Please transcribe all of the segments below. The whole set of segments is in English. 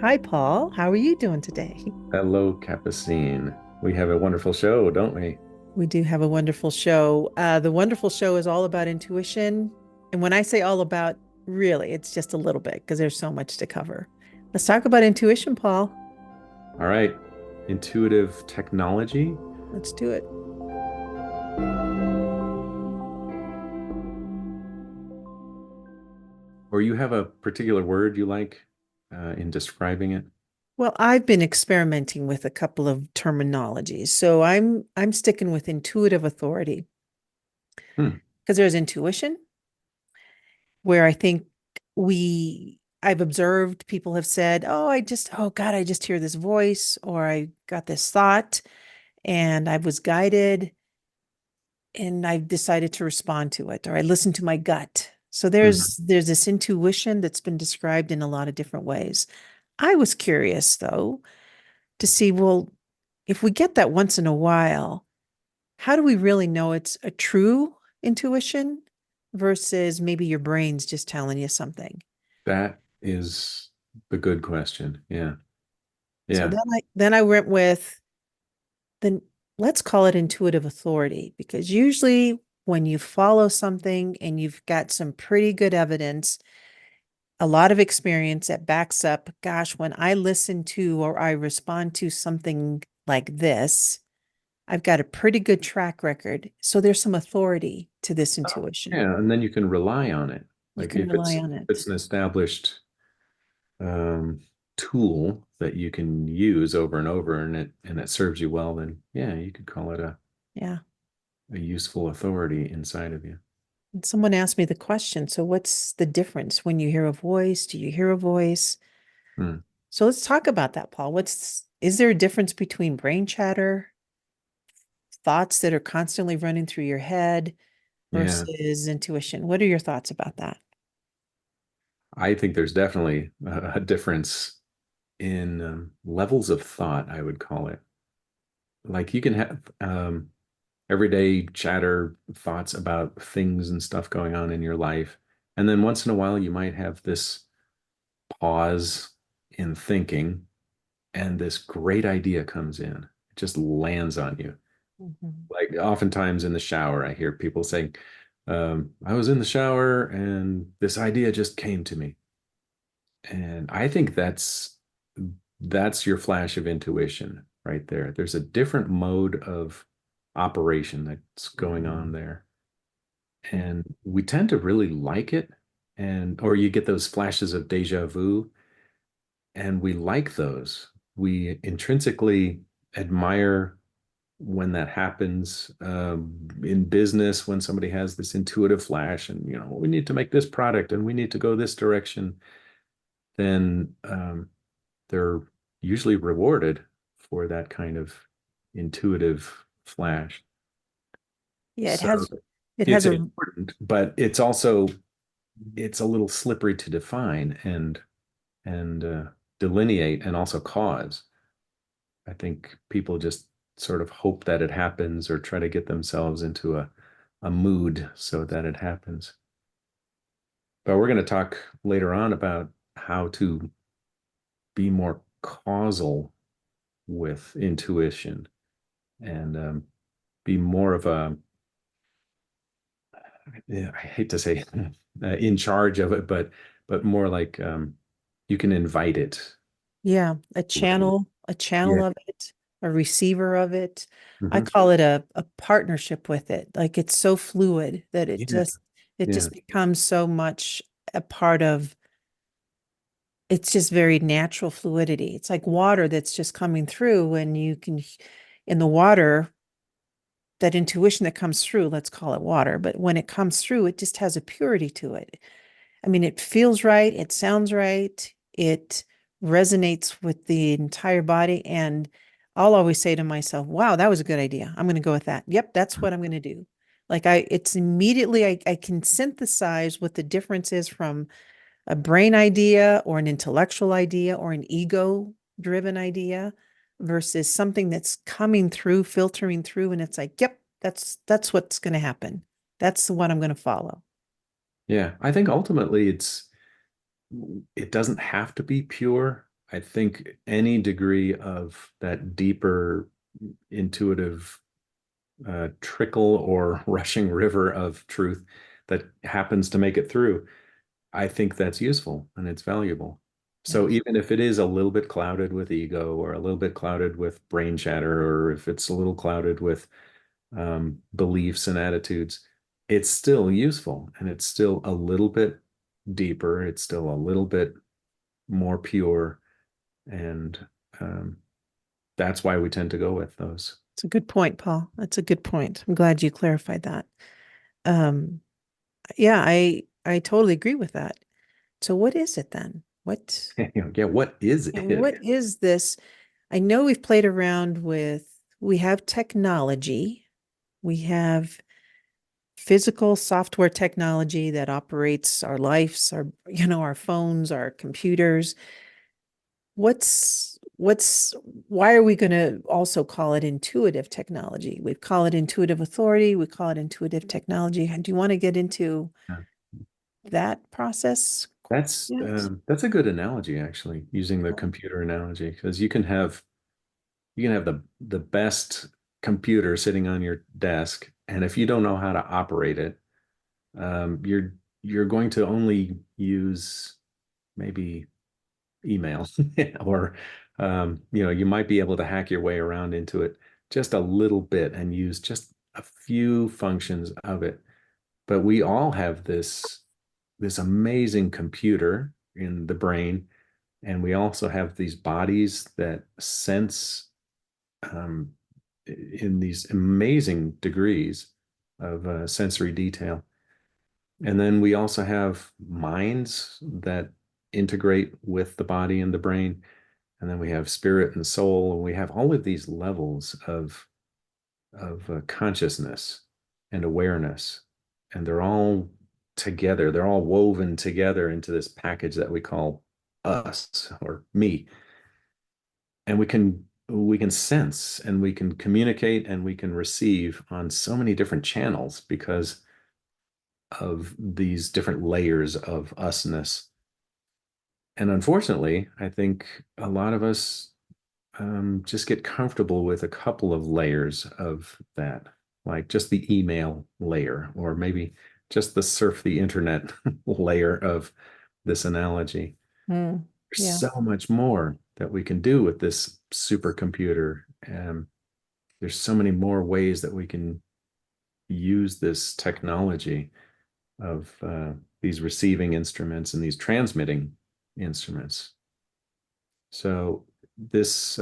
Hi, Paul. How are you doing today? Hello, Capucine. We have a wonderful show, don't we? We do have a wonderful show. The wonderful show is all about intuition. And when I say all about, really, it's just a little bit because there's so much to cover. Let's talk about intuition, Paul. All right. Intuitive technology. Let's do it. Or you have a particular word you like in describing it? Well, I've been experimenting with a couple of terminologies. So I'm sticking with intuitive authority Hmm. because there's intuition where I think I've observed people have said, oh God, I just hear this voice, or I got this thought and I was guided and I decided to respond to it, or I listened to my gut. So Mhm. there's this intuition that's been described in a lot of different ways. I was curious though to see, well, if we get that once in a while, how do we really know it's a true intuition versus maybe your brain's just telling you something? That is the good question. Yeah. So Yeah. then I went with then let's call it intuitive authority because usually when you follow something and you've got some pretty good evidence, a lot of experience that backs up, gosh, when I listen to or I respond to something like this, I've got a pretty good track record. So there's some authority to this intuition. Yeah. And then you can rely on it. You Like can if rely it's on if it's it. an established um, tool that you can use over and over and it serves you well, then yeah, you could call it Yeah. a useful authority inside of you. And someone asked me the question, so what's the difference when you hear a voice? Do you hear a voice? Hmm. So let's talk about that, Paul. Is there a difference between brain chatter, thoughts that are constantly running through your head Yeah. versus intuition? What are your thoughts about that? I think there's definitely a difference in levels of thought, I would call it. Like you can have everyday chatter thoughts about things and stuff going on in your life. And then once in a while, you might have this pause in thinking, and this great idea comes in. It just lands on you. Mhm. Like oftentimes in the shower, I hear people saying, I was in the shower and this idea just came to me. And I think that's your flash of intuition right there. There's a different mode of operation that's going on there. And we tend to really like it. And or you get those flashes of deja vu, and we like those. We intrinsically admire when that happens in business, when somebody has this intuitive flash and we need to make this product and we need to go this direction, then they're usually rewarded for that kind of intuitive flash. Yeah, it So has it has it's a important, but it's a little slippery to define and delineate and also cause. I think people just sort of hope that it happens or try to get themselves into a mood so that it happens. But we're going to talk later on about how to be more causal with intuition and be more of a, yeah, I hate to say in charge of it, but more like you can invite it yeah, with you. a channel Yeah. of it, a receiver of it. I Hmm. call it a partnership with it. Like it's so fluid that Yeah. it Yeah. just becomes so much a part of it's just very natural fluidity. It's like water that's just coming through and you can in the water, that intuition that comes through, let's call it water, but when it comes through, it just has a purity to it. I mean, it feels right, it sounds right, it resonates with the entire body. And I'll always say to myself, wow, that was a good idea. I'm going to go with that. Yep, that's what I'm going to do. It's immediately, I can synthesize what the difference is from a brain idea or an intellectual idea or an ego driven idea versus something that's coming through, filtering through, and it's like, yep, that's what's going to happen. That's the one I'm going to follow. Yeah. I think ultimately it doesn't have to be pure. I think any degree of that deeper intuitive trickle or rushing river of truth that happens to make it through, I think that's useful and it's valuable. So Yes. even if it is a little bit clouded with ego or a little bit clouded with brain chatter, or if it's a little clouded with beliefs and attitudes, it's still useful and it's still a little bit deeper. It's still a little bit more pure. And um, that's why we tend to go with those. It's a good point, Paul. That's a good point. I'm glad you clarified that. Um, yeah, I totally agree with that. So what is it then? Yeah, what is What it? is this? I know we've played around with, we have technology, we have physical software technology that operates our lives, our phones, our computers. What's why are we going to also call it intuitive technology? We call it intuitive authority, we call it intuitive technology. Do you want to get into Yeah. that process? Yes. That's a good analogy, actually, using the computer analogy, because you can have the best computer sitting on your desk, and if you don't know how to operate it, you're going to only use maybe email or you might be able to hack your way around into it just a little bit and use just a few functions of it. But we all have this amazing computer in the brain, and we also have these bodies that sense um, in these amazing degrees of sensory detail. And then we also have minds that integrate with the body and the brain. And then we have spirit and soul, and we have all of these levels of consciousness and awareness, and they're all together. They're all woven together into this package that we call us or me. And we can sense and we can communicate and we can receive on so many different channels because of these different layers of usness. And unfortunately, I think a lot of us just get comfortable with a couple of layers of that, like just the email layer, or maybe just the surf the internet layer of this analogy. Mm, There's yeah. so much more that we can do with this supercomputer. There's so many more ways that we can use this technology of these receiving instruments and these transmitting instruments. So this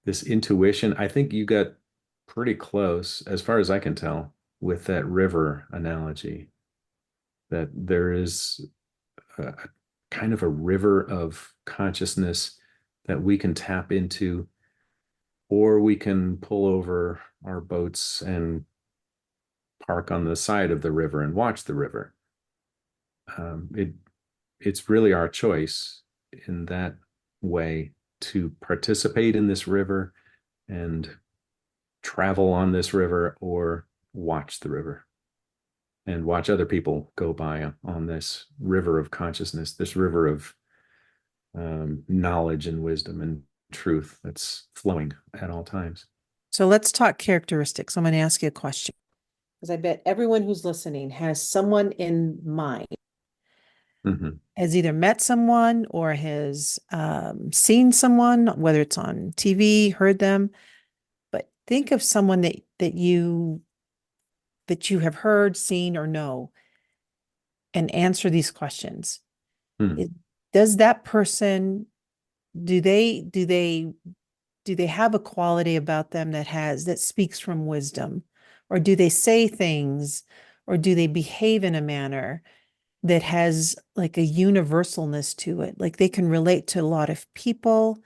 intuition, I think you got pretty close, as far as I can tell, with that river analogy. That there is a kind of a river of consciousness that we can tap into, or we can pull over our boats and park on the side of the river and watch the river. It's really our choice in that way to participate in this river and travel on this river, or watch the river and watch other people go by on this river of consciousness, this river of knowledge and wisdom and truth that's flowing at all times. So let's talk characteristics. I'm going to ask you a question because I bet everyone who's listening has someone in mind, Mm-hmm. has either met someone or has seen someone, whether it's on TV, heard them. But think of someone that you have heard, seen, or know, and answer these questions. Mm-hmm. It, does that person do they have a quality about them that speaks from wisdom, or do they say things, or do they behave in a manner that has like a universalness to it, like they can relate to a lot of people,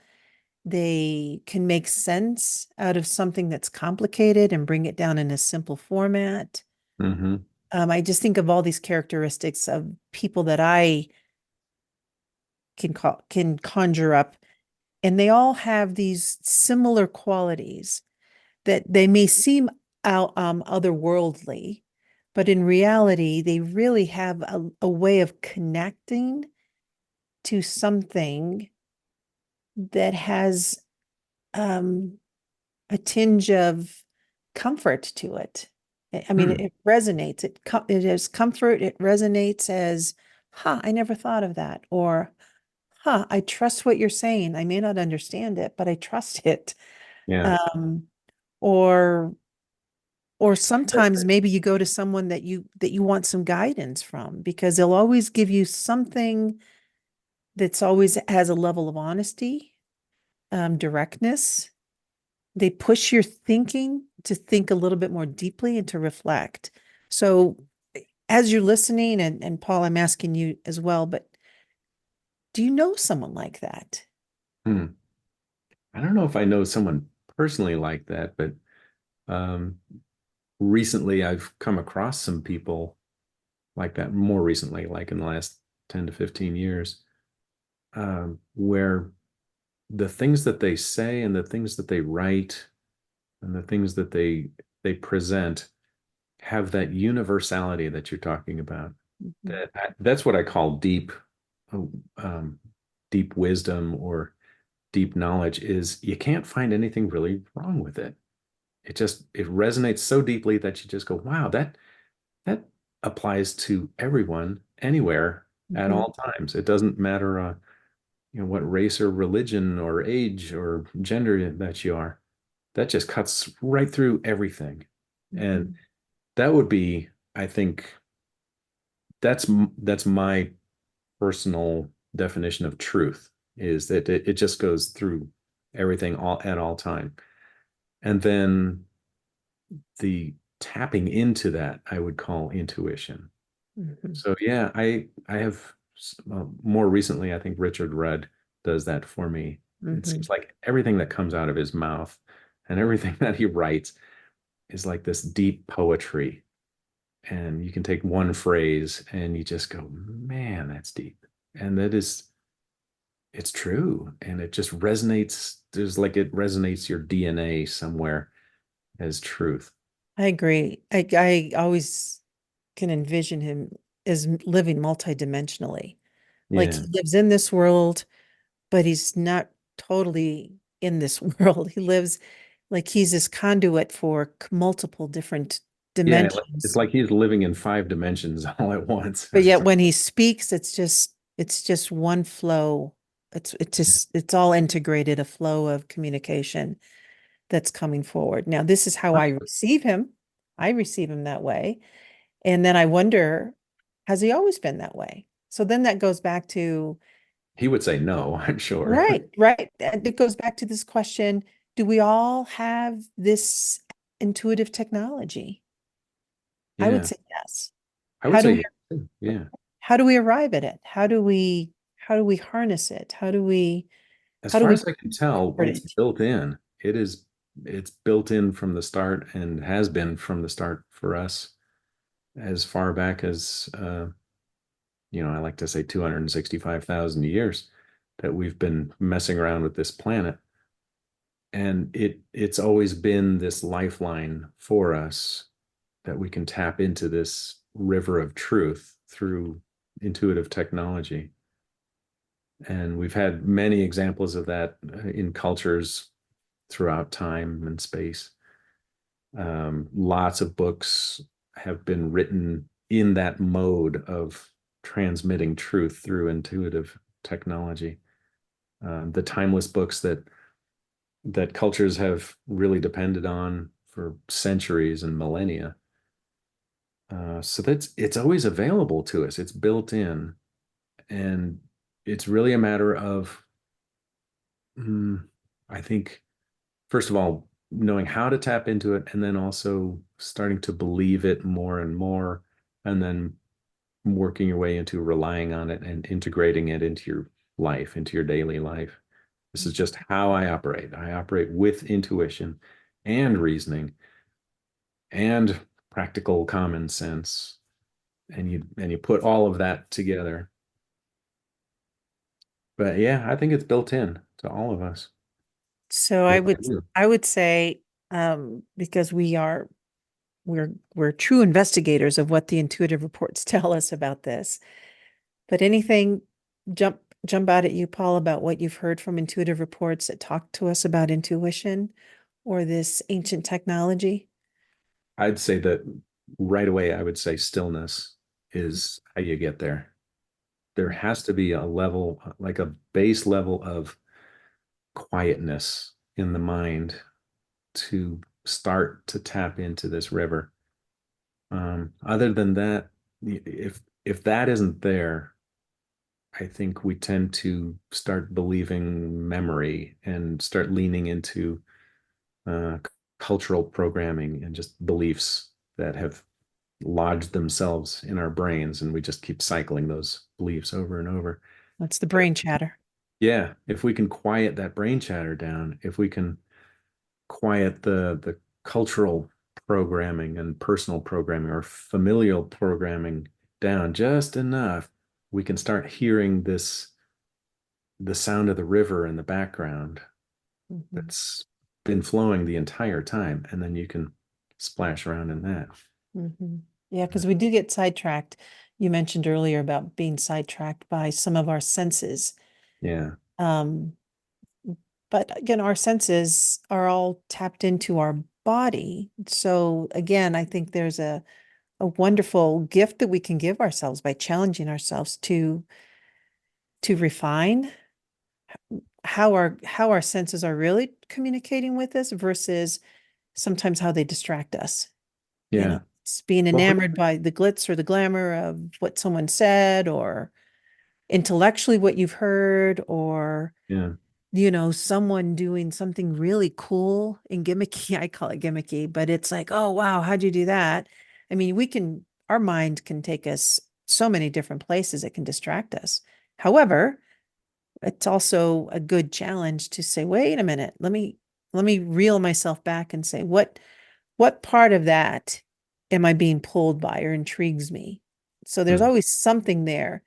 they can make sense out of something that's complicated and bring it down in a simple format. Mm-hmm. I just think of all these characteristics of people that I can conjure up, and they all have these similar qualities that they may seem out otherworldly, but in reality, they really have a way of connecting to something that has a tinge of comfort to it. I mean, Hmm. it resonates. It has comfort. It resonates as, huh, I never thought of that. Or, huh, I trust what you're saying. I may not understand it, but I trust it. Yeah. Um, or or sometimes maybe you go to someone that you want some guidance from because they'll always give you something that's always has a level of honesty, directness. They push your thinking to think a little bit more deeply and to reflect. So as you're listening, and Paul, I'm asking you as well, but do you know someone like that? Hmm. I don't know if I know someone personally like that, but um, recently I've come across some people like that more recently, like in the last 10 to 15 years, where the things that they say and the things that they write and the things that they present have that universality that you're talking about. Mhm. That's what I call um, deep wisdom or deep knowledge is you can't find anything really wrong with it. It resonates so deeply that you just go, wow, that applies to everyone anywhere at Mhm. all times. It doesn't matter what race or religion or age or gender that you are. That just cuts right through everything. And Mhm. that would be, I think, that's my personal definition of truth is that it just goes through everything all at all time. And then the tapping into that I would call intuition. Mhm. So yeah, I have more recently, I think Richard Rudd does that for me. It Mhm. seems like everything that comes out of his mouth and everything that he writes is like this deep poetry. And you can take one phrase and you just go, man, that's deep. And it's true. And it just resonates. There's like it resonates your DNA somewhere as truth. I agree. I always can envision him as living multidimensionally. Like Yeah. he lives in this world, but he's not totally in this world. He lives like he's this conduit for multiple different Yeah. It's dimensions. like he's living in five dimensions all at once. But yet when he speaks, it's just one flow. It's all integrated, a flow of communication that's coming forward. Now, this is how I receive him. I receive him that way. And then I wonder, has he always been that way? So then that goes back to, He would say no, I'm sure. right, right. And it goes back to this question, do we all have this intuitive technology? I would Yeah. say yes. I would How do say we yeah. Too. Yeah. how do we arrive at it? How do we harness it? As How do far we as I can tell, comfort it's it? built in. It's built in from the start and has been from the start for us as far back as I like to say 265,000 years that we've been messing around with this planet. And it's always been this lifeline for us that we can tap into this river of truth through intuitive technology. And we've had many examples of that in cultures throughout time and space. Lots of books have been written in that mode of transmitting truth through intuitive technology. The timeless books that cultures have really depended on for centuries and millennia. So it's always available to us. It's built in, and it's really a matter of, mm, I think, first of all, knowing how to tap into it, and then also starting to believe it more and more, and then working your way into relying on it and integrating it into your life, into your daily life. This is just how I operate. I operate with intuition and reasoning and practical common sense. And you put all of that together. But yeah, I think it's built in to all of us. So What about you? I would say, because we're true investigators of what the intuitive reports tell us about this. But anything jump jump out at you, Paul, about what you've heard from intuitive reports that talk to us about intuition or this ancient technology? I'd say that right away, I would say stillness is how you get there. There has to be a level, like a base level of quietness in the mind to start to tap into this river. Other than that, if that isn't there, I think we tend to start believing memory and start leaning into uh, cultural programming and just beliefs that have lodged themselves in our brains, and we just keep cycling those beliefs over and over. That's the But brain chatter. yeah, if we can quiet that brain chatter down, if we can quiet the cultural programming and personal programming or familial programming down just enough, we can start hearing the sound of the river in the background Mhm. that's been flowing the entire time, and then you can splash around in that. Yeah, because we do get sidetracked. You mentioned earlier about being sidetracked by some of our senses. Yeah, Um, but again, our senses are all tapped into our body. So again, I think there's a wonderful gift that we can give ourselves by challenging ourselves to refine how our senses are really communicating with us versus sometimes how they distract us. yeah. It's being Well, enamored by the glitz or the glamour of what someone said, or intellectually what you've heard, or yeah, someone doing something really cool and gimmicky. I call it gimmicky, but it's like, oh wow, how'd you do that? I mean, our mind can take us so many different places. It can distract us. However, it's also a good challenge to say, wait a minute, let me reel myself back and say, what part of that am I being pulled by or intrigues me? So there's mm, always something there.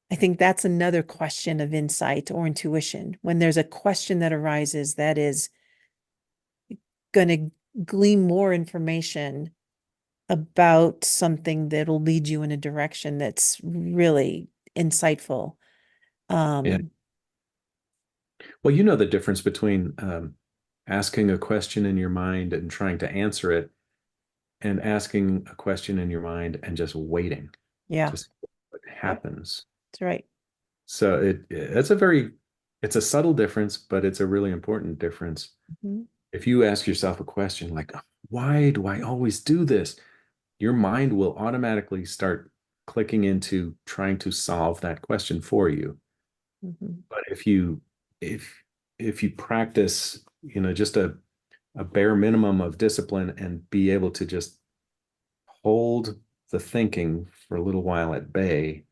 I think that's another question of insight or intuition. When there's a question that arises that is going to glean more information about something that'll lead you in a direction that's really insightful. yeah. Um, Well, you know the difference between asking a question in your mind and trying to answer it, and asking a question in your mind and just waiting yeah, to see what yep, happens. that's right. So it's a very it's a subtle difference, but it's a really important difference. Mhm. If you ask yourself a question like, why do I always do this? Your mind will automatically start clicking into trying to solve that question for you. Mhm. But if if you practice, just a bare minimum of discipline and be able to just hold the thinking for a little while at bay,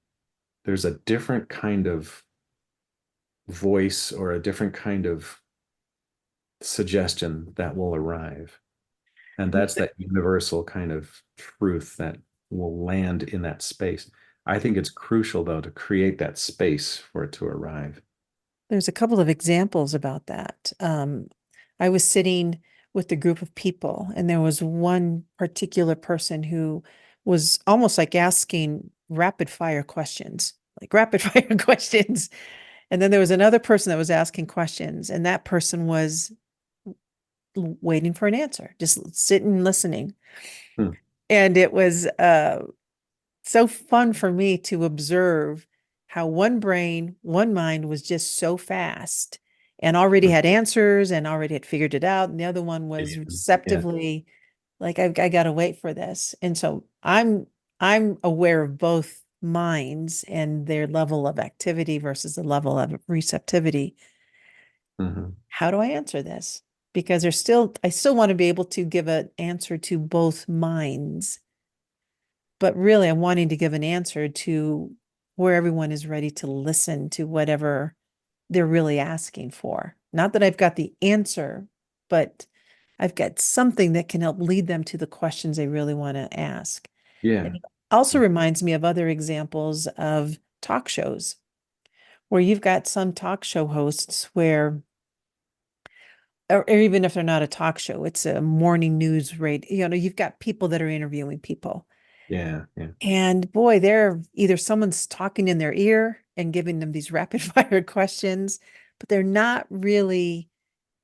there's a different kind of voice or a different kind of suggestion that will arrive. And And that's that universal kind of truth that will land in that space. I think it's crucial, though, to create that space for it to arrive. there's a couple of examples about that. I was sitting with a group of people, and there was one particular person who was almost like asking rapid fire questions, like rapid fire questions. And then there was another person that was asking questions, and that person was waiting for an answer, just sitting listening. Hmm. And it was so fun for me to observe how one brain, one mind was just so fast and already Hmm. had answers and already had figured it out. And the other one Maybe was even- Yeah. receptively like, I got to wait for this. And so I'm aware of both minds and their level of activity versus the level of receptivity. Mhm. How do I answer this? Because I still want to be able to give an answer to both minds, but really I'm wanting to give an answer to where everyone is ready to listen to whatever they're really asking for. Not that I've got the answer, but I've got something that can help lead them to the questions they really want to ask. And Yeah. it also reminds me of other examples of talk shows where you've got some talk show hosts where, or even if they're not a talk show, it's a morning news radio, you've got people that are interviewing people. Yeah. Yeah. And boy, they're either someone's talking in their ear and giving them these rapid fire questions, but they're not really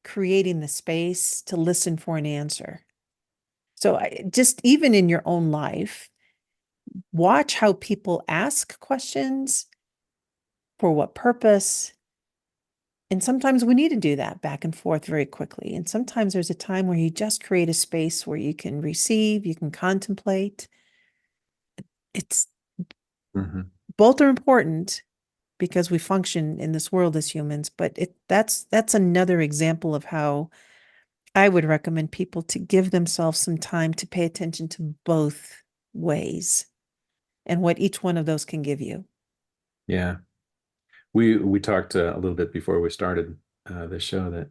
creating the space to listen for an answer. So just even in your own life, watch how people ask questions, for what purpose. And sometimes we need to do that back and forth very quickly. And sometimes there's a time where you just create a space where you can receive, you can contemplate. It's Mhm. both are important because we function in this world as humans, but that's another example of how I would recommend people to give themselves some time to pay attention to both ways and what each one of those can give you. Yeah. We talked a little bit before we started the show that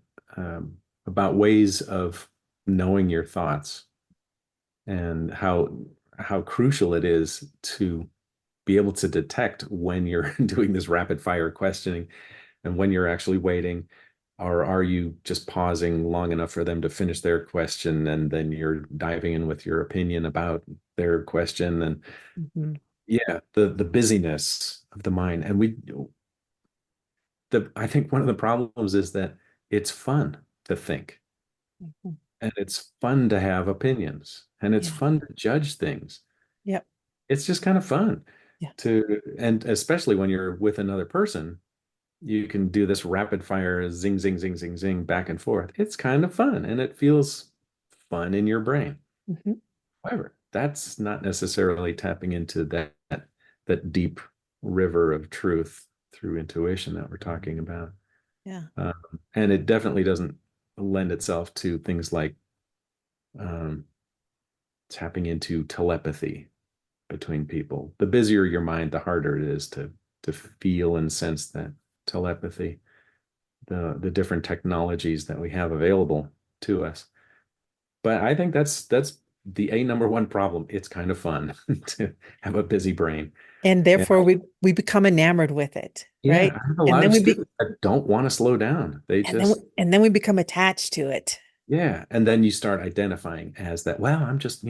about ways of knowing your thoughts and how crucial it is to be able to detect when you're doing this rapid fire questioning and when you're actually waiting, or are you just pausing long enough for them to finish their question and then you're diving in with your opinion about their question. And Mhm. yeah, the busyness of the mind. And I think one of the problems is that it's fun to think Mhm. and it's fun to have opinions and it's Yeah. fun to judge things. Yep. It's just kind of fun Yeah. and especially when you're with another person, you can do this rapid fire zing, zing, zing, zing, zing back and forth. It's kind of fun and it feels fun in your brain. Mhm. However, that's not necessarily tapping into that deep river of truth through intuition that we're talking about. Yeah. Um, and it definitely doesn't lend itself to things like um, tapping into telepathy between people. The busier your mind, the harder it is to feel and sense that telepathy. The different technologies that we have available to us. But I think that's the number one problem. It's kind of fun to have a busy brain. And And therefore we become enamored with it, yeah, right? I have a And lot then of we be students that don't want to slow down. They and then just and then we become attached to it. yeah, and then you start identifying as that. Well, I'm just,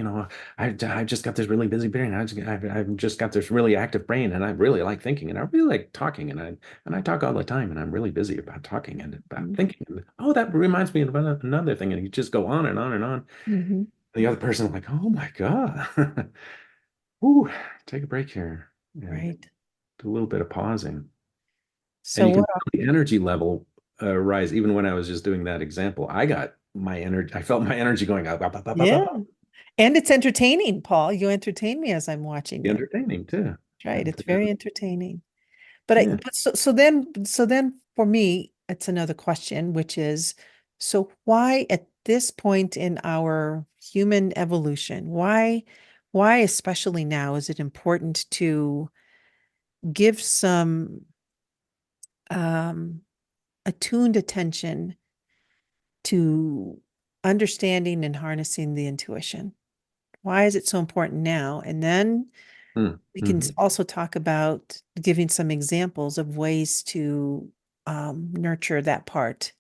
I've just got this really busy brain. I've just got this really active brain, and I really like thinking, and I really like talking, and I talk all the time, and I'm really busy about talking and about Mhm. thinking. And, oh, that reminds me of another thing, and you just go on and on and on. Mhm. The other person like, oh my God, ooh, take a break here and Right. do a little bit of pausing, and So you can what feel the energy level rise. Even when I was just doing that example, I got my energy. I felt my energy going up, up, up, up, up, yeah. up, up. And it's entertaining, Paul. You entertain me as I'm watching you. Entertaining too. Right. And It's very entertaining. But yeah. so then for me, it's another question, which is, so why at this point in our human evolution, why especially now is it important to give some um, attuned attention to understanding and harnessing the intuition? Why is it so important now? And then we can Mm-hmm. also talk about giving some examples of ways to nurture that part.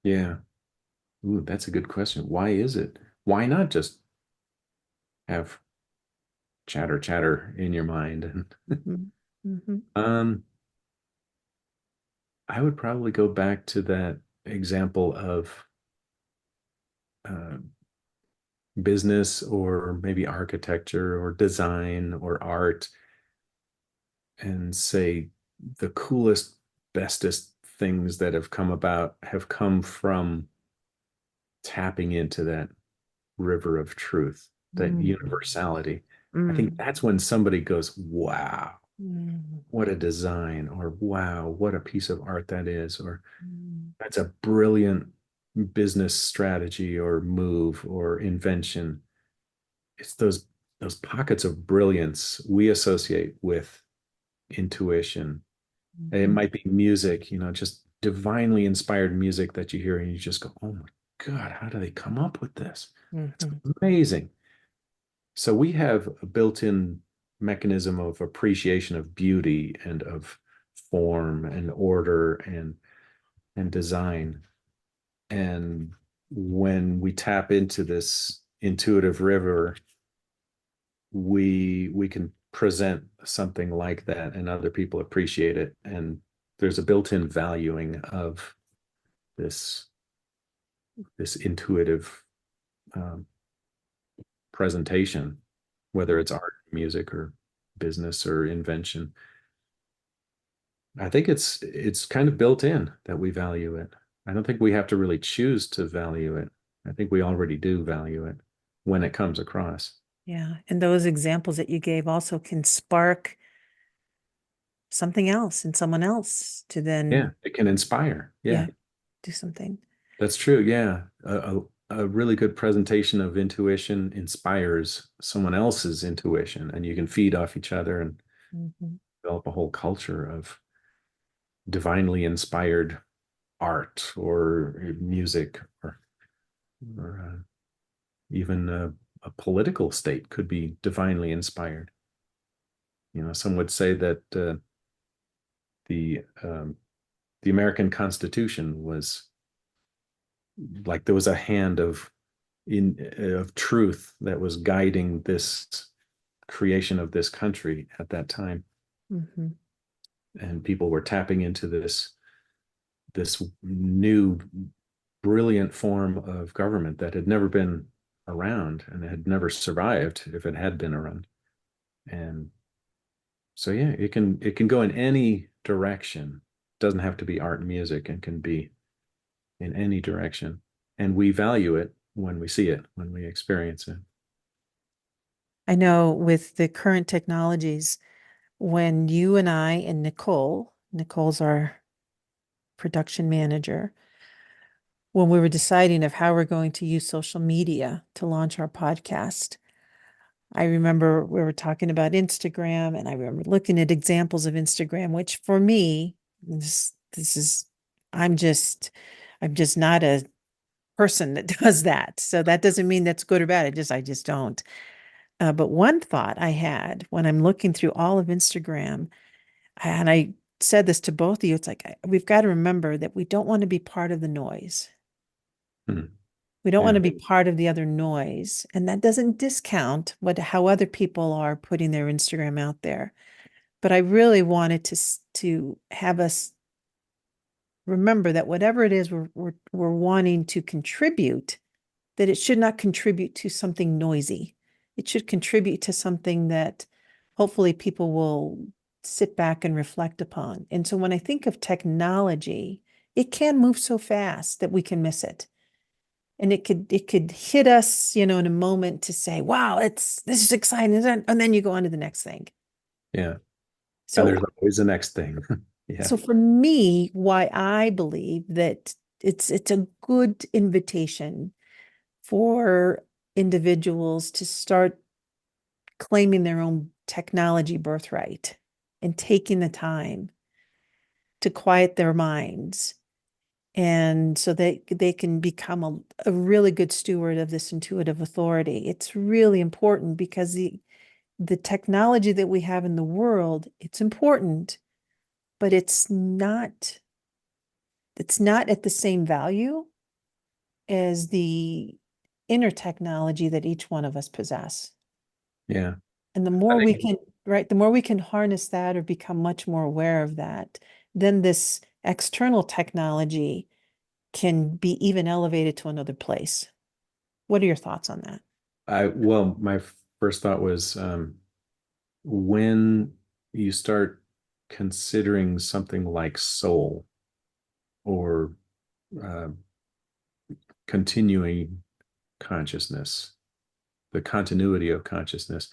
Yeah. Ooh, that's a good question. Why is it? Why not just have chatter, chatter in your mind? And Mhm. Mhm. um, I would probably go back to that example of uh, business or maybe architecture or design or art and say the coolest, bestest things that have come about have come from tapping into that river of truth, that Mm. universality. I think Mm. that's when somebody goes, wow, Mm. what a design, or wow, what a piece of art that is, or Mm. that's a brilliant business strategy or move or invention. It's those pockets of brilliance we associate with intuition. It Mhm. might be music, just divinely inspired music that you hear and you just go, oh my God, how do they come up with this? It's Mhm. amazing. So we have a built-in mechanism of appreciation of beauty and of form and order and design. And when we tap into this intuitive river, we can present something like that and other people appreciate it, and there's a built-in valuing of this intuitive um, presentation, whether it's art, music, or business or invention. I think it's kind of built in that we value it. I don't think we have to really choose to value it. I think we already do value it when it comes across. Yeah. And those examples that you gave also can spark something else in someone else to Yeah, then, it can inspire. Yeah, yeah, do something. that's true. Yeah, a really good presentation of intuition inspires someone else's intuition, and you can feed off each other and Mhm. develop a whole culture of divinely inspired art or music, or even a political state could be divinely inspired. Some would say that the um, the American Constitution was like there was a hand of truth that was guiding this creation of this country at that time, Mhm. and people were tapping into this new brilliant form of government that had never been around and had never survived if it had been around. And so yeah, it can go in any direction. It doesn't have to be art and music, and can be in any direction. And we value it when we see it, when we experience it. I know with the current technologies, when you and I and Nicole's our production manager, when we were deciding of how we're going to use social media to launch our podcast, I remember we were talking about Instagram, and I remember looking at examples of Instagram, which for me, this is I'm just I'm just not a person that does that. So that doesn't mean that's good or bad. I just don't. But one thought I had when I'm looking through all of Instagram, and I said this to both of you, it's like we've got to remember that we don't want to be part of the noise. Hmm. We don't want Yeah. to be part of the other noise. And that doesn't discount how other people are putting their Instagram out there. But I really wanted to have us remember that whatever it is we're wanting to contribute, that it should not contribute to something noisy. It should contribute to something that hopefully people will sit back and reflect upon. And so when I think of technology, it can move so fast that we can miss it. And it could hit us, in a moment to say, wow, this is exciting. And then you go on to the next thing. Yeah. And So there's always the next thing. Yeah. so for me, why I believe that it's a good invitation for individuals to start claiming their own technology birthright and taking the time to quiet their minds, and so they can become a really good steward of this intuitive authority. It's really important because the technology that we have in the world, it's important, but it's not at the same value as the inner technology that each one of us possess. Yeah. And the I more we think can, right, the more we can harness that or become much more aware of that, then this external technology can be even elevated to another place. What are your thoughts on that? well, my first thought was when you start considering something like soul or uh, continuing consciousness, the continuity of consciousness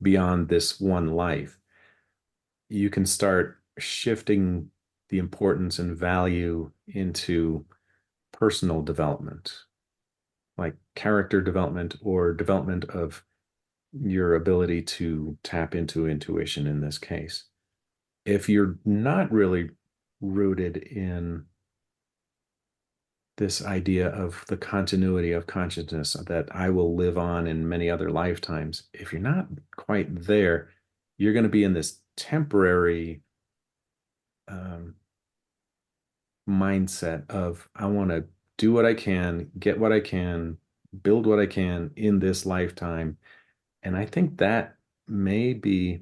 beyond this one life, you can start shifting the importance and value into personal development, like character development or development of your ability to tap into intuition in this case. If you're not really rooted in this idea of the continuity of consciousness that I will live on in many other lifetimes, if you're not quite there, you're going to be in this temporary um, mindset of I want to do what I can, get what I can, build what I can in this lifetime. And I think that may be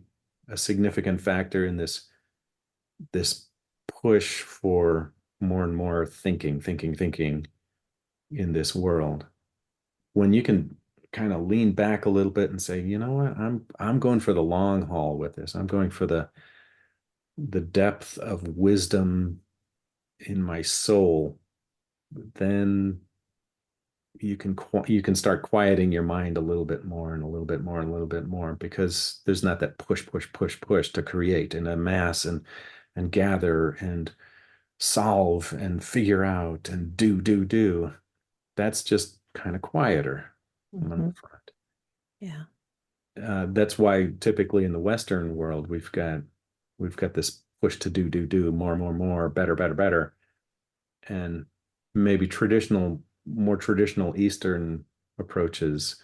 a significant factor in this push for more and more thinking in this world. When you can kind of lean back a little bit and say, you know what, I'm going for the long haul with this. I'm going for the depth of wisdom in my soul, then you can start quieting your mind a little bit more and a little bit more and a little bit more, because there's not that push to create and amass and gather and solve and figure out and do. That's just kind of quieter on the Mhm. front. Yeah. That's why typically in the Western world we've got this push to do more, better, and maybe more traditional Eastern approaches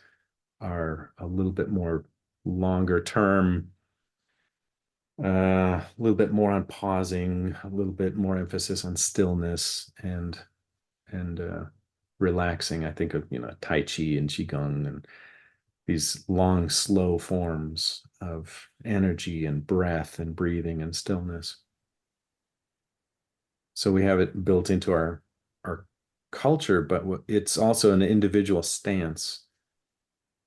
are a little bit more longer term, a little bit more on pausing, a little bit more emphasis on stillness and relaxing. I think of, Tai Chi and Qigong and these long, slow forms of energy and breath and breathing and stillness. So we have it built into our culture, but it's also an individual stance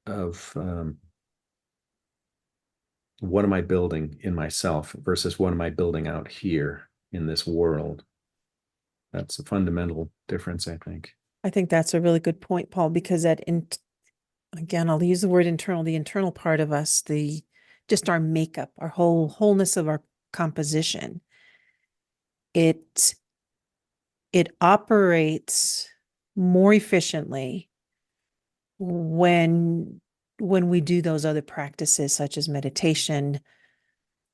of what am I building in myself versus what am I building out here in this world. That's a fundamental difference, I think. I think that's a really good point, Paul, because again, I'll use the word internal, the internal part of us, just our makeup, our wholeness of our composition. It it operates more efficiently when we do those other practices such as meditation,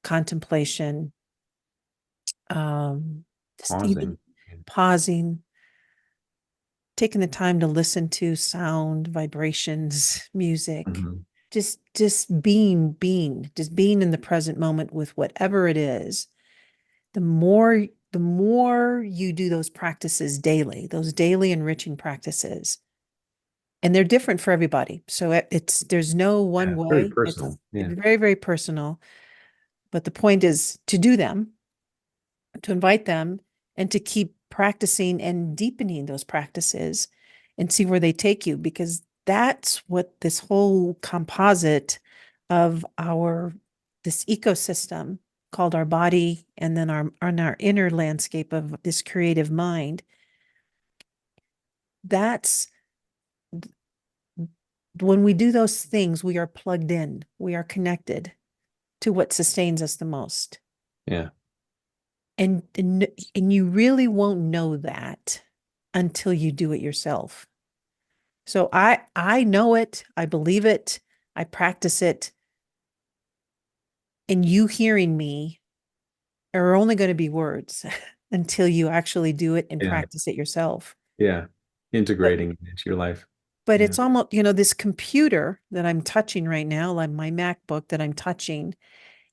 contemplation, just even Pausing. pausing, taking the time to listen to sound, vibrations, music, Mhm. just being in the present moment with whatever it is. The more you do those practices daily, those daily enriching practices, and they're different for everybody. So there's no one Yeah, very way. It's personal. Yeah. very, very personal. But the point is to do them, to invite them, and to keep practicing and deepening those practices and see where they take you, because that's what this whole composite of this ecosystem called our body, and then our inner landscape of this creative mind. That's when we do those things, we are plugged in, we are connected to what sustains us the most. Yeah. And you really won't know that until you do it yourself. So I know it, I believe it, I practice it, and you hearing me are only going to be words until you actually do it and Yeah. practice it yourself. Yeah. But Integrating it into your life. but Yeah. it's almost, this computer that I'm touching right now, like my MacBook that I'm touching,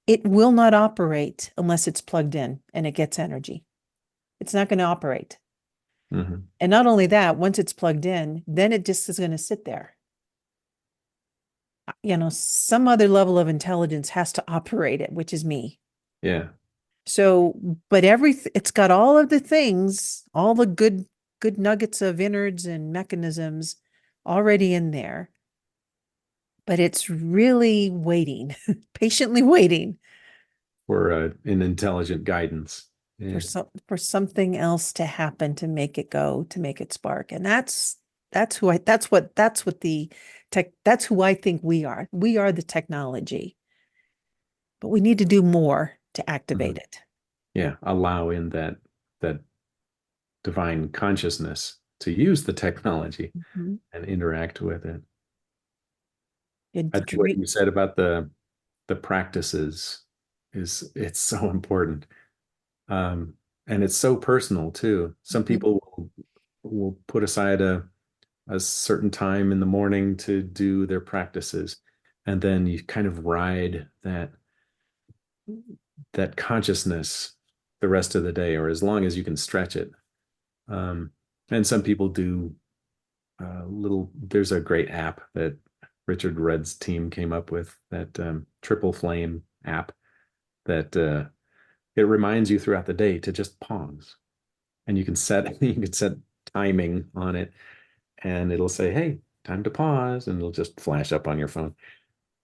it will not operate unless it's plugged in and it gets energy. It's not going to operate. Hmm. And not only that, once it's plugged in, then it just is going to sit there. Some other level of intelligence has to operate it, which is me. Yeah. So, but it's got all of the things, all the good nuggets of innards and mechanisms already in there, but it's really waiting, patiently waiting For an intelligent guidance. Yeah. for something else to happen to make it go, to make it spark. And that's who I think we are. We are the technology, but we need to do more to activate Mhm. it. Yeah. Allow in that divine consciousness to use the technology Mhm. and interact with it. And I the think what dream. you said about the practices is it's so important. Um, and it's so personal too. Some Mhm. people will put aside a certain time in the morning to do their practices, and then you kind of ride that consciousness the rest of the day, or as long as you can stretch it. Um, and some people do there's a great app that Richard Rudd's team came up with, that Triple Flame app. that it reminds you throughout the day to just pause. And you can set you can set timing on it, and it'll say, "Hey, time to pause," and it'll just flash up on your phone.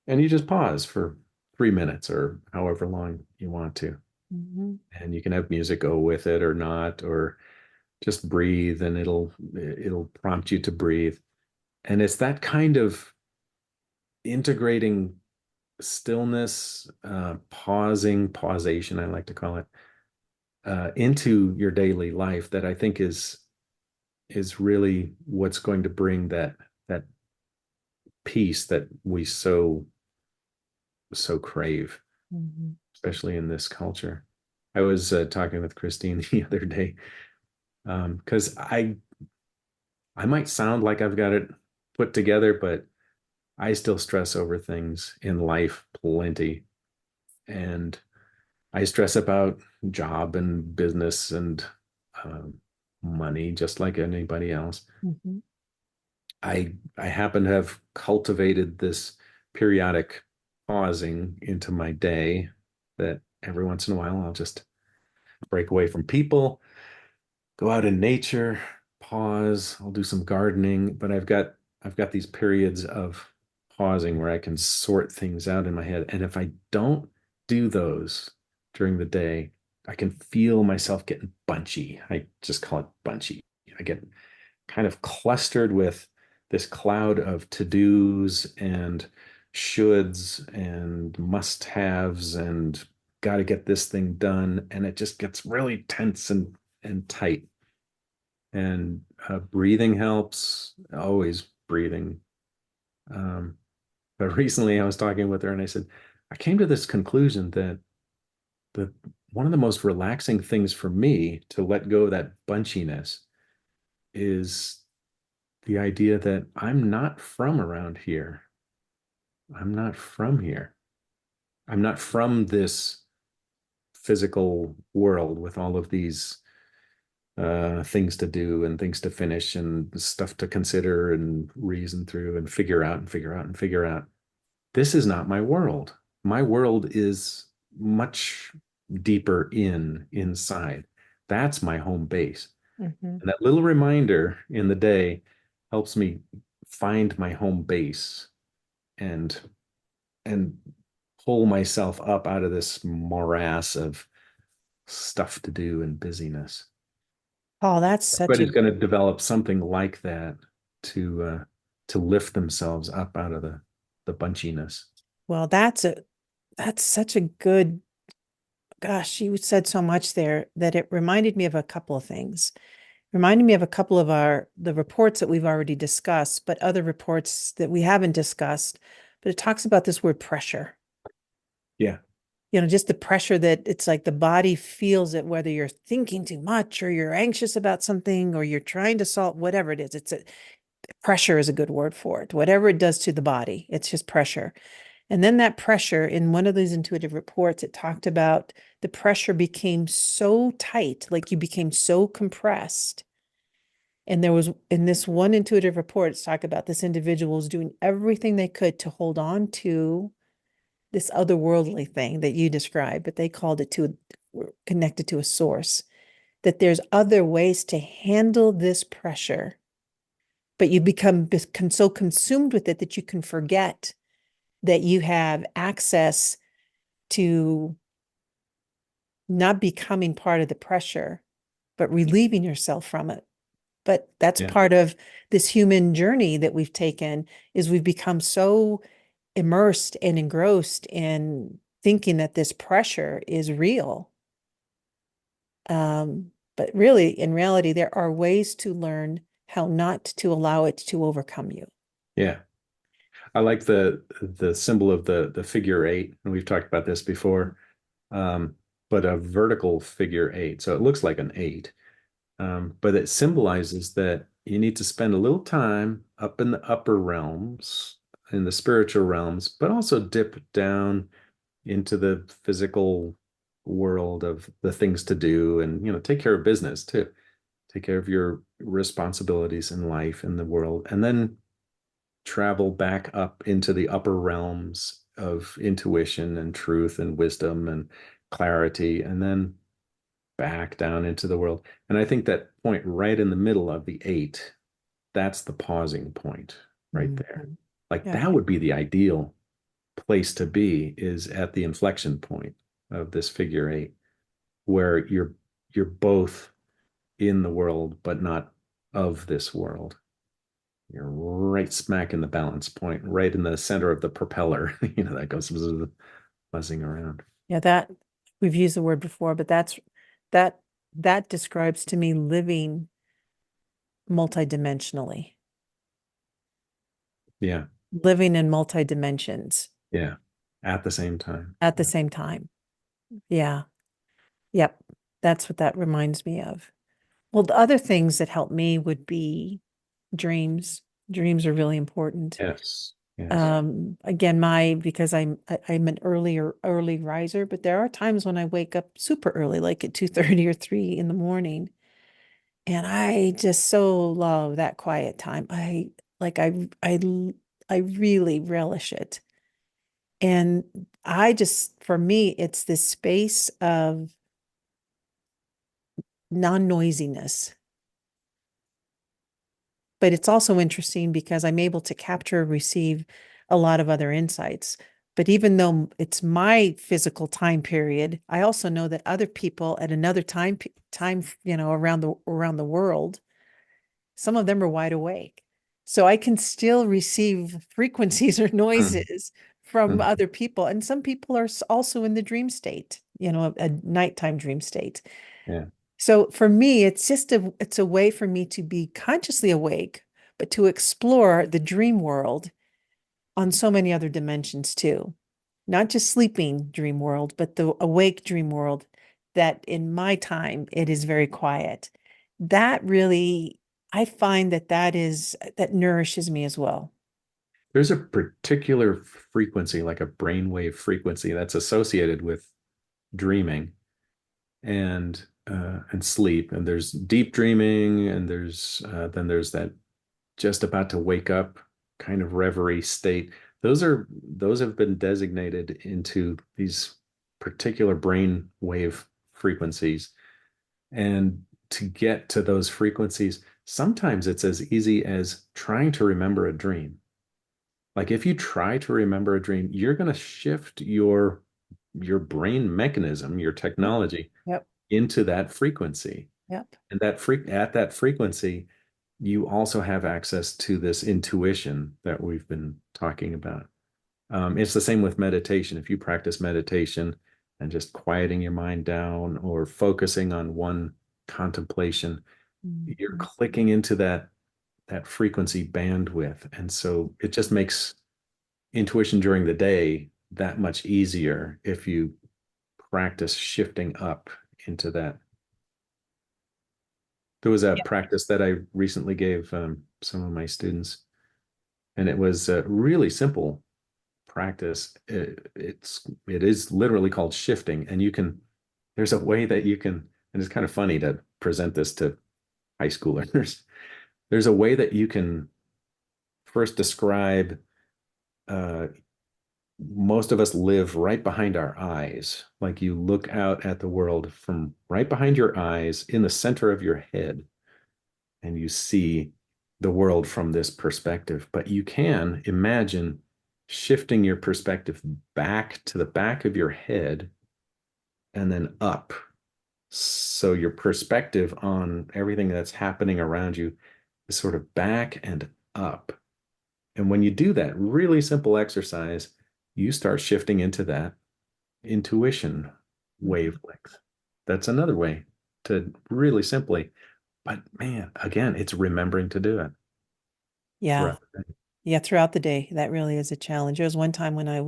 And you just pause for 3 minutes or however long you want to. Mm-hmm. And you can have music go with it or not, or just breathe, and it'll prompt you to breathe. And it's that kind of integrating stillness, pausation, I like to call it, into your daily life that I think is really what's going to bring that peace that we so crave, Mm-hmm. especially in this culture. I was talking with Christine the other day because I might sound like I've got it put together, but I still stress over things in life plenty. And I stress about job and business and um, money, just like anybody else. Mm-hmm. I happen to have cultivated this periodic pausing into my day that every once in a while I'll just break away from people, go out in nature, pause, I'll do some gardening, but I've got these periods of pausing where I can sort things out in my head. And if I don't do those during the day, I can feel myself getting bunchy. I just call it bunchy. I get kind of clustered with this cloud of to-dos and shoulds and must-haves and got to get this thing done. And it just gets really tense and tight. And breathing helps, always breathing. Um, but recently I was talking with her and I said, I came to this conclusion that the one of the most relaxing things for me to let go of that bunchiness is the idea that I'm not from around here. I'm not from here. I'm not from this physical world with all of these things to do and things to finish and stuff to consider and reason through and figure out and figure out and figure out. This is not my world. My world is much deeper inside. That's my home base. Mm-hmm. And that little reminder in the day helps me find my home base and and pull myself up out of this morass of stuff to do and busyness. Paul, that's such Everybody's a going to develop something like that to lift themselves up out of the bunchiness. well, that's such a good, gosh, you said so much there that it reminded me of a couple of things. Reminded me of a couple of the reports that we've already discussed, but other reports that we haven't discussed. But it talks about this word pressure. Yeah, Just the pressure that it's like the body feels it, whether you're thinking too much or you're anxious about something or you're trying to solve whatever it is. Pressure is a good word for it. Whatever it does to the body, it's just pressure. And then that pressure, in one of these intuitive reports, it talked about the pressure became so tight, like you became so compressed. And there was, in this one intuitive report, it's talk about this individual was doing everything they could to hold on to this otherworldly thing that you described, but they called it to connected to a source, that there's other ways to handle this pressure, but you become so consumed with it that you can forget that you have access to not becoming part of the pressure, but relieving yourself from it. But that's yeah, part of this human journey that we've taken, is we've become so immersed and engrossed in thinking that this pressure is real. But really, in reality, there are ways to learn how not to allow it to overcome you. yeah. I like the symbol of the figure eight, and we've talked about this before. Um, but a vertical figure eight, so it looks like an eight, but it symbolizes that you need to spend a little time up in the upper realms, in the spiritual realms, but also dip down into the physical world of the things to do, and take care of business too. Take care of your responsibilities in life in the world, and then travel back up into the upper realms of intuition and truth and wisdom and clarity, and then back down into the world. And I think that point right in the middle of the eight, that's the pausing point right there. Mhm. Like Yeah. that would be the ideal place to be, is at the inflection point of this figure eight, where you're both in the world but not of this world. You're right smack in the balance point, right in the center of the propeller, that goes buzzing around. Yeah, that we've used the word before, but that that describes to me living multidimensionally, Yeah, living in multi dimensions yeah, at the same time. at the same time. Yeah. Yep. That's what that reminds me of. Well, the other things that help me would be dreams. Dreams are really important. Yes, yes. Again, because I'm an early riser, but there are times when I wake up super early, like at 2:30 or 3 in the morning. And I just so love that quiet time. Like I really relish it. And for me, it's this space of non-noisiness. But it's also interesting because I'm able to capture, receive a lot of other insights. But even though it's my physical time period, I also know that other people at another time, around the world, some of them are wide awake. So I can still receive frequencies or Mm, noises from mm, other people. And some people are also in the dream state, a nighttime dream state. yeah. So for me, it's a way for me to be consciously awake, but to explore the dream world on so many other dimensions too. Not just sleeping dream world, but the awake dream world that in my time it is very quiet. That really, I find that nourishes me as well. There's a particular frequency, like a brainwave frequency, that's associated with dreaming and sleep. And there's deep dreaming, and there's that just about to wake up kind of reverie state. Those have been designated into these particular brain wave frequencies. And to get to those frequencies, sometimes it's as easy as trying to remember a dream. Like if you try to remember a dream, you're going to shift your brain mechanism, your Yep. technology Yep. into that frequency. Yep. And at that frequency, you also have access to this intuition that we've been talking about. It's the same with meditation. If you practice meditation and just quieting your mind down or focusing on one contemplation, you're Mhm. clicking into that frequency bandwidth. And so it just makes intuition during the day that much easier if you practice shifting up into that. There was a Yep. practice that I recently gave some of my students, and it was a really simple practice. It is literally called shifting, and there's a way that you can, and it's kind of funny to present this to high schoolers. There's a way that you can first describe. Most of us live right behind our eyes. Like you look out at the world from right behind your eyes in the center of your head, and you see the world from this perspective. But you can imagine shifting your perspective back to the back of your head and then up. So your perspective on everything that's happening around you is sort of back and up. And when you do that really simple exercise, you start shifting into that intuition Mhm. wavelength. That's another way to really simply, but man, again, it's remembering to do it Yeah. throughout the day. Yeah. Throughout the day, that really is a challenge. There was one time when I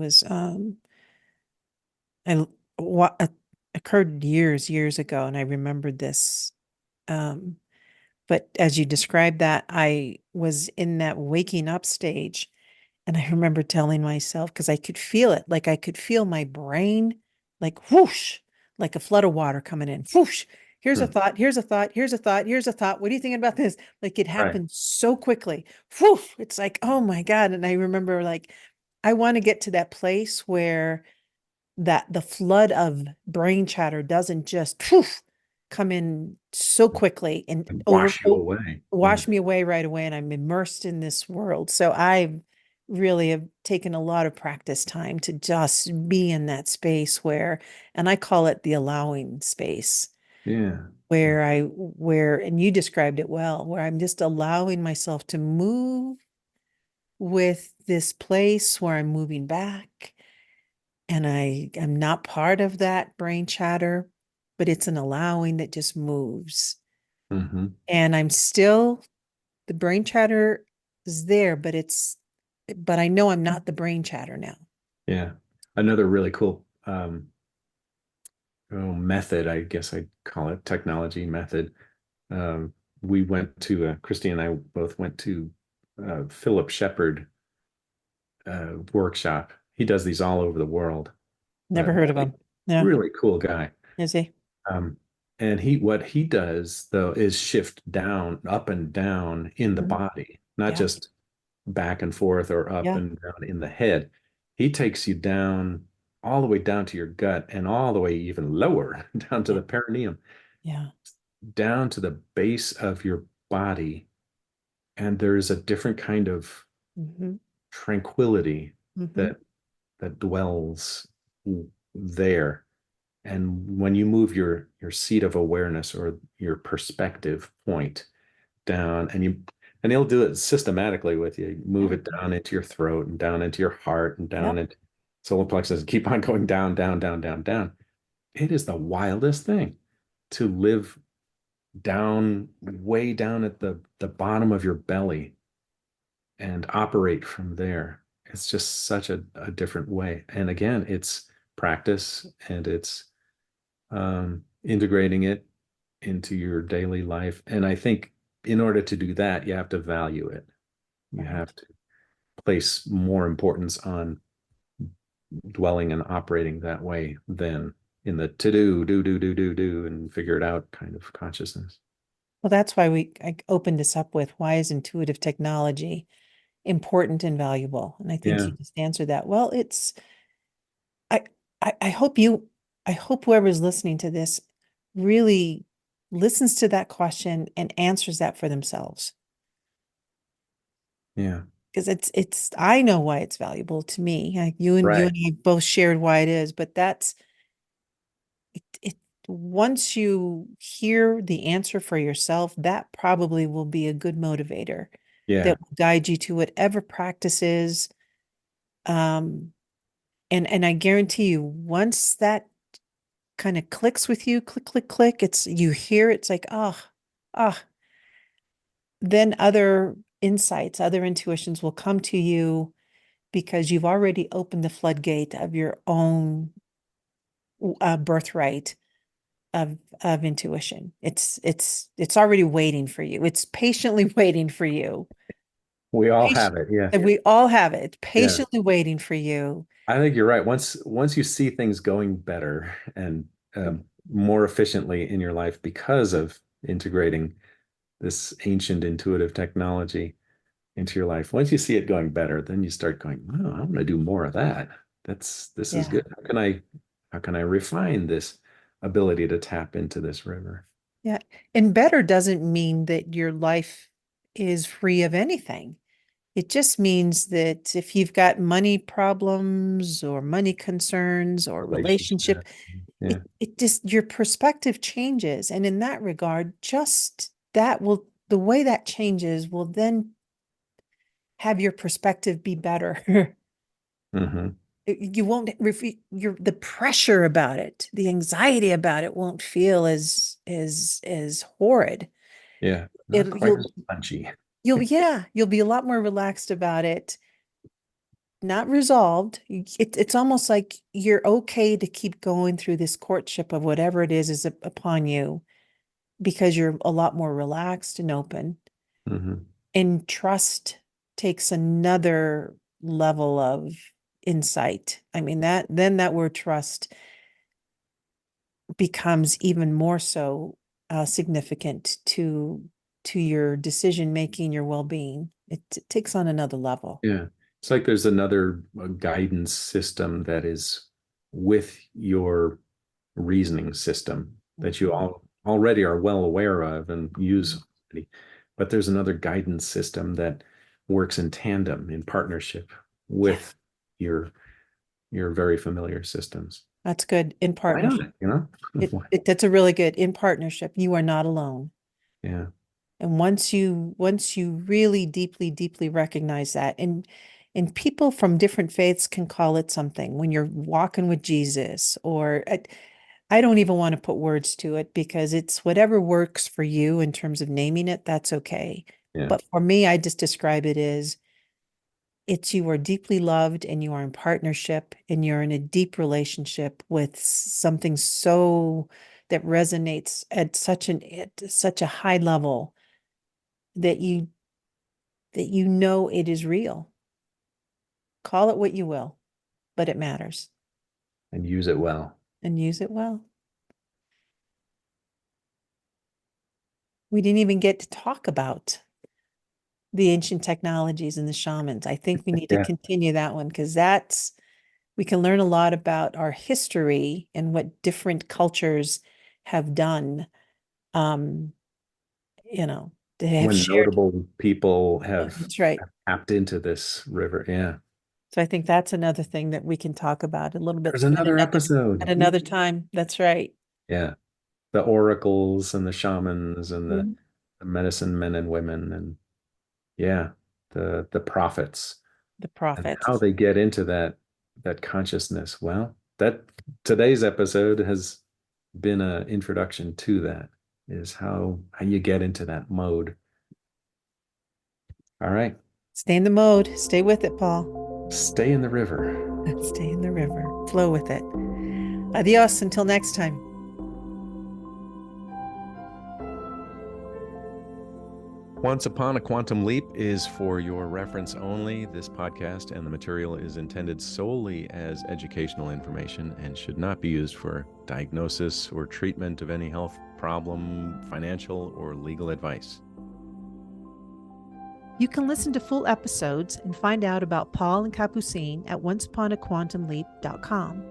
what occurred years ago, and I remembered this. Um, but as you described that, I was in that waking up stage, and I remember telling myself because I could feel it, like I could feel my brain, like whoosh, like a flood of water coming in. Whoosh. Here's a Hmm. thought. Here's a thought. Here's a thought. Here's a thought. What are you thinking about this? Like it Right. happened so quickly. Whoosh. It's like, oh my God. And I remember like, I want to get to that place where that the flood of brain chatter doesn't just poof, come in so quickly and And wash you away. Yeah. wash me away right away, and I'm immersed in this world. So I really have taken a lot of practice time to just be in that space where, and I call it the allowing space, Yeah. where, and you described it well, where I'm just allowing myself to move with this place where I'm moving back, and I am not part of that brain chatter, but it's an allowing that just moves. Hmm. And I'm still, the brain chatter is there, but I know I'm not the brain chatter now. Yeah. Another really cool method, I guess I'd call it technology method. We went to Christy and I both went to Philip Shepherd workshop. He does these all over the world. Never heard of Really, him. Yeah. really cool guy. Is he? Um, and what he does though is shift down, up and down in the Mhm. body, not Yeah. just back and forth or up Yeah. and down in the head. He takes you down all the way down to your gut and all the way even lower down to Yeah. the perineum, Yeah. down to the base of your body. And there's a different kind of Hmm. tranquility Hmm. that dwells there. And when you move your seat of awareness or your perspective point down, and he'll do it systematically with you. Move Yeah. it down into your throat and down into your heart and Yeah. down into solar plexus. Keep on going down, down, down, down, down. It is the wildest thing to live down, way down at the bottom of your belly and operate from there. It's just such a different way. And again, it's practice and it's integrating it into your daily life. And I think in order to do that, you have to value it. You Right. have to place more importance on dwelling and operating that way than in the to do, and figure it out kind of consciousness. Well, that's why I opened this up with, why is intuitive technology important and valuable? And I think Yeah. you just answered that. Well, I, I hope I hope whoever's listening to this really listens to that question and answers that for themselves. Yeah. Because I know why it's valuable to me. Like you Right. and I both shared why it is, but it once you hear the answer for yourself, that probably will be a good motivator Yeah. that will guide you to whatever practices. Um, and I guarantee you, once that kind of clicks with you, click, click, click, you hear it's like, ah, then other insights, other intuitions will come to you because you've already opened the floodgate of your own birthright of intuition. It's already waiting for you. It's patiently waiting for you. We all Patient, have it. Yeah. and we all have it, Yeah. patiently waiting for you. I think you're right. Once you see things going better and more efficiently in your life because of integrating this ancient intuitive technology into your life, once you see it going better, then you start going, "Oh, I'm going to do more of that. This is Yeah. good. How can I refine this ability to tap into this river?" Yeah. And better doesn't mean that your life is free of anything. It just means that if you've got money problems or money concerns or relationship, Relationship. Yeah. it just, your perspective changes. And in that regard, just that will, the way that changes will then have your perspective be better. Hmm. You won't, the pressure about it, the anxiety about it won't feel as horrid. Yeah. Not It, quite as punchy. you'll be a lot more relaxed about it, not resolved. It's almost like you're okay to keep going through this courtship of whatever it is upon you because you're a lot more relaxed and open. Hmm. And trust takes another level of insight. I mean, that word trust becomes even more so significant to your decision making, your well-being. It takes on another level. Yeah. It's like there's another guidance system that is with your reasoning system that you all already are well aware of and use already. But there's another guidance system that works in tandem, in partnership with your very familiar systems. That's good. In Why partnership. not? That's a really good in partnership. You are not alone. Yeah. And once you really deeply, deeply recognize that, and people from different faiths can call it something when you're walking with Jesus, or I don't even want to put words to it because it's whatever works for you in terms of naming it, that's okay. Yeah. But for me, I just describe it as it's you are deeply loved and you are in partnership and you're in a deep relationship with something so that resonates at such a high level that you know it is real. Call it what you will, but it matters. And use it well. And use it well. We didn't even get to talk about the ancient technologies and the shamans. I think we need to continue that one because we can learn a lot about our history and what different cultures have done. They have When shared. notable people have That's right. tapped into this river. Yeah. So I think that's another thing that we can talk about a little bit There's another episode. at another time. That's right. Yeah. The oracles and the shamans and the Mhm. medicine men and women, and yeah, the prophets The and how prophets. they get into that consciousness. Well, that today's episode has been an introduction to that, is how you get into that mode. All right. Stay in the mode. Stay with it, Paul. Stay in the river. Stay in the river. Flow with it. Adios until next time. Once Upon a Quantum Leap is for your reference only. This podcast and the material is intended solely as educational information and should not be used for diagnosis or treatment of any health problem, financial, or legal advice. You can listen to full episodes and find out about Paul and Capucine at onceuponaquantumleap.com.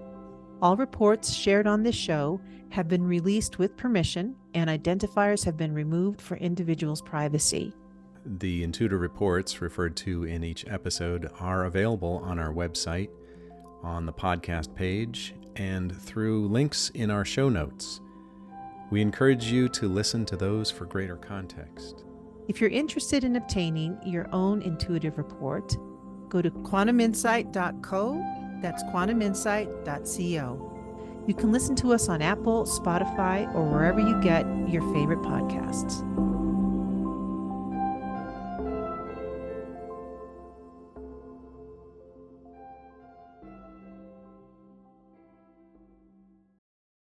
All reports shared on this show have been released with permission, and identifiers have been removed for individuals' privacy. The intuitive reports referred to in each episode are available on our website, on the podcast page, and through links in our show notes. We encourage you to listen to those for greater context. If you're interested in obtaining your own intuitive report, go to quantuminsight.co. That's quantuminsight.co. You can listen to us on Apple, Spotify, or wherever you get your favorite podcasts.